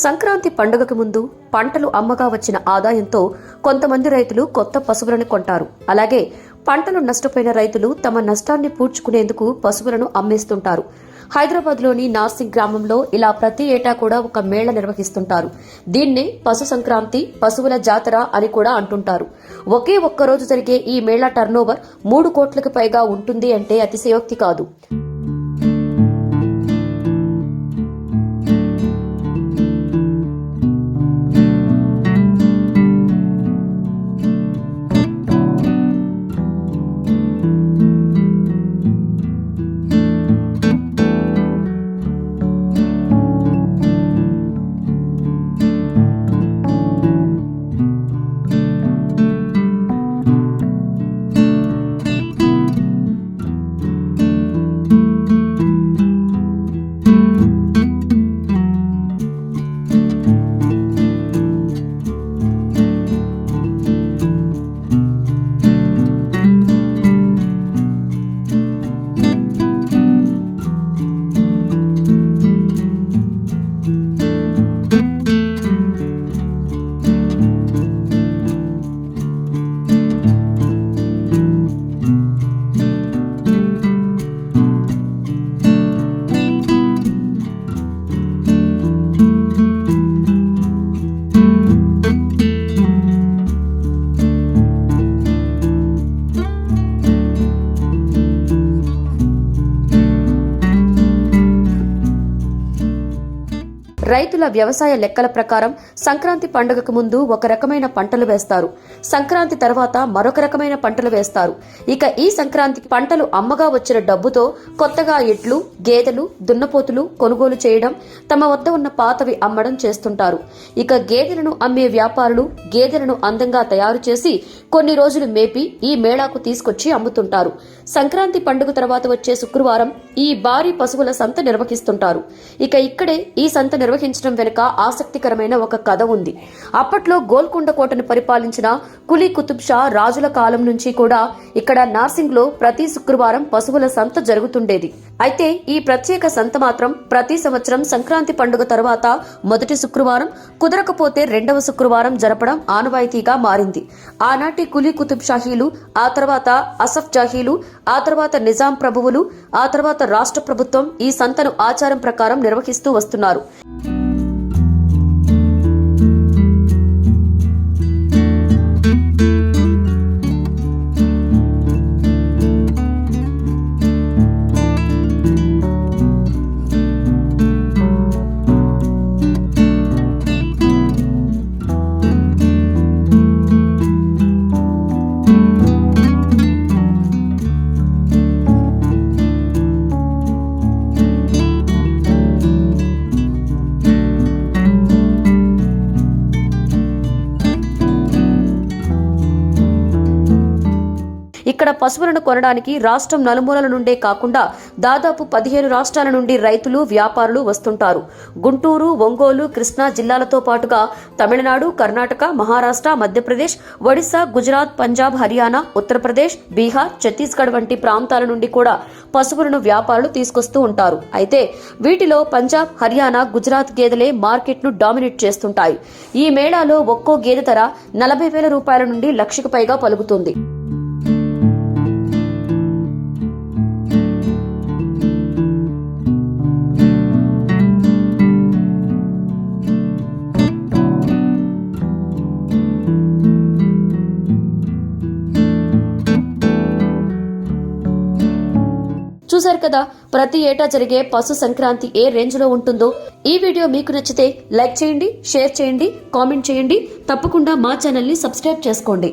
సంక్రాంతి పండుగకు ముందు పంటలు అమ్మగా వచ్చిన ఆదాయంతో కొంతమంది రైతులు కొత్త పశువులను కొంటారు. అలాగే పంటలు నష్టపోయిన రైతులు తమ నష్టాన్ని పూడ్చుకునేందుకు పశువులను అమ్మేస్తుంటారు. హైదరాబాద్లోని నార్సింగ్ గ్రామంలో ఇలా ప్రతి ఏటా కూడా ఒక మేళ నిర్వహిస్తుంటారు. దీన్నే పశు సంక్రాంతి, పశువుల జాతర అని కూడా అంటుంటారు. ఒకే ఒక్కరోజు జరిగే ఈ మేళా టర్నోవర్ 3 కోట్లకు పైగా ఉంటుంది అంటే అతిశయోక్తి కాదు. రైతుల వ్యవసాయ లెక్కల ప్రకారం సంక్రాంతి పండుగకు ముందు ఒక రకమైన పంటలు వేస్తారు. సంక్రాంతి తర్వాత మరొక రకమైన పంటలు వేస్తారు. ఇక ఈ సంక్రాంతికి పంటలు అమ్మగా వచ్చిన డబ్బుతో కొత్తగా ఎడ్లు, గేదెలు, దున్నపోతులు కొనుగోలు చేయడం, తమ వద్ద ఉన్న పాతవి అమ్మడం చేస్తుంటారు. ఇక గేదెలను అమ్మే వ్యాపారులు గేదెలను అందంగా తయారు చేసి కొన్ని రోజులు మేపి ఈ మేళాకు తీసుకొచ్చి అమ్ముతుంటారు. సంక్రాంతి పండుగ తర్వాత వచ్చే శుక్రవారం ఈ భారీ పశువుల సంత నిర్వహిస్తుంటారు. ఇక ఇక్కడే ఈ సంత నిర్వహించడం వెనుక ఆసక్తికరమైన ఒక కథ ఉంది. అప్పట్లో గోల్కొండ కోటను పరిపాలించిన కులీ కుతుబ్ షా రాజుల కాలం నుంచి కూడా ఇక్కడ నార్సింగ్ లో ప్రతి శుక్రవారం పశువుల సంత జరుగుతుండేది. అయితే ఈ ప్రత్యేక సంత మాత్రం ప్రతి సంవత్సరం సంక్రాంతి పండుగ తర్వాత మొదటి శుక్రవారం, కుదరకపోతే 2వ శుక్రవారం జరపడం ఆనవాయితీగా మారింది. ఆనాటి కులీ కుతుబ్ షాహీలు, ఆ తర్వాత అసఫ్ జాహీలు, ఆ తర్వాత నిజాం ప్రభువులు, ఆ తర్వాత రాష్ట్ర ప్రభుత్వం ఈ సంతను ఆచారం ప్రకారం నిర్వహిస్తూ వస్తున్నారు. ఇక్కడ పశువులను కొనడానికి రాష్ట్రం నలుమూలల నుండే కాకుండా దాదాపు 15 రాష్ట్రాల నుండి రైతులు, వ్యాపారులు వస్తుంటారు. గుంటూరు, ఒంగోలు, కృష్ణా జిల్లాలతో పాటుగా తమిళనాడు, కర్ణాటక, మహారాష్ట్ర, మధ్యప్రదేశ్, ఒడిశా, గుజరాత్, పంజాబ్, హర్యానా, ఉత్తరప్రదేశ్, బీహార్, ఛత్తీస్గఢ్ వంటి ప్రాంతాల నుండి కూడా పశువులను వ్యాపారులు తీసుకొస్తూ ఉంటారు. అయితే వీటిలో పంజాబ్, హర్యానా, గుజరాత్ గేదెలే మార్కెట్ను డామినేట్ చేస్తుంటాయి. ఈ మేళాలో ఒక్కో గేదె ధర 40,000 రూపాయల నుండి 1,00,000కు పైగా పలుకుతుంది. చూశారు కదా, ప్రతి ఏటా జరిగే పశు సంక్రాంతి ఏ రేంజ్ లో ఉంటుందో. ఈ వీడియో మీకు నచ్చితే లైక్ చేయండి, షేర్ చేయండి, కామెంట్ చేయండి. తప్పకుండా మా ఛానల్ ని సబ్స్క్రైబ్ చేసుకోండి.